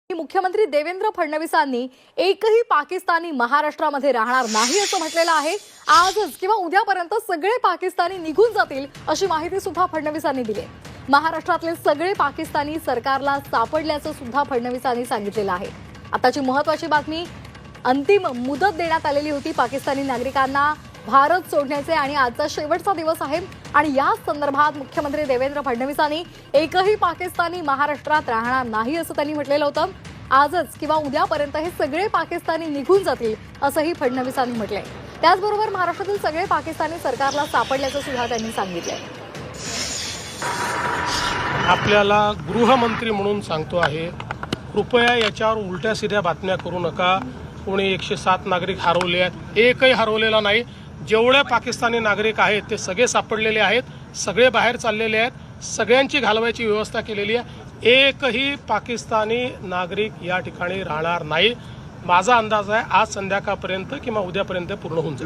मुख्यमंत्री देवेंद्र फडणवीसांनी एकही पाकिस्तानी महाराष्ट्रामध्ये राहणार नाही असं म्हटलेलं आहे। आजच किंवा उद्यापर्यंत सगळे पाकिस्तानी निघून जातील अशी माहिती सुद्धा फडणवीसांनी दिली आहे। महाराष्ट्रातले सगळे पाकिस्तानी सरकारला सापडल्याचं सुद्धा फडणवीसांनी सांगितलेलं आहे। आताची महत्त्वाची बातमी, अंतिम मुदत देण्यात आलेली होती पाकिस्तानी नागरिकांना भारत सोडण्याचे आणि आजचा शेवटचा दिवस आहे आणि या संदर्भात मुख्यमंत्री देवेंद्र फडणवीसांनी एकही पाकिस्तानी महाराष्ट्रात राहणार नाही असं त्यांनी म्हटलेलं होतं। आजच किंवा उद्यापर्यंत हे सगळे पाकिस्तानी निघून जातील असंही फडणवीसांनी म्हटलंय। त्याचबरोबर महाराष्ट्रातील सगळे पाकिस्तानी सरकारला सापडल्याचं सुद्धा त्यांनी सांगितलंय। आपल्याला गृहमंत्री म्हणून सांगतो आहे, कृपया याच्यावर उलट्या सीध्या बातम्या करू नका। कोणी 107 नागरिक हरवले आहेत, एकही हरवलेला नाही। जेवढे पाकिस्तानी नागरिक आहेत ते सगळे सापडलेले आहेत, सगळे बाहेर चाललेले आहेत, सगळ्यांची घालवायची व्यवस्था केलेली आहे। एकही पाकिस्तानी नागरिक या ठिकाणी राहणार नाही। माझा अंदाज आहे आज संध्याकाळपर्यंत किंवा उद्यापर्यंत पूर्ण होऊन जाईल।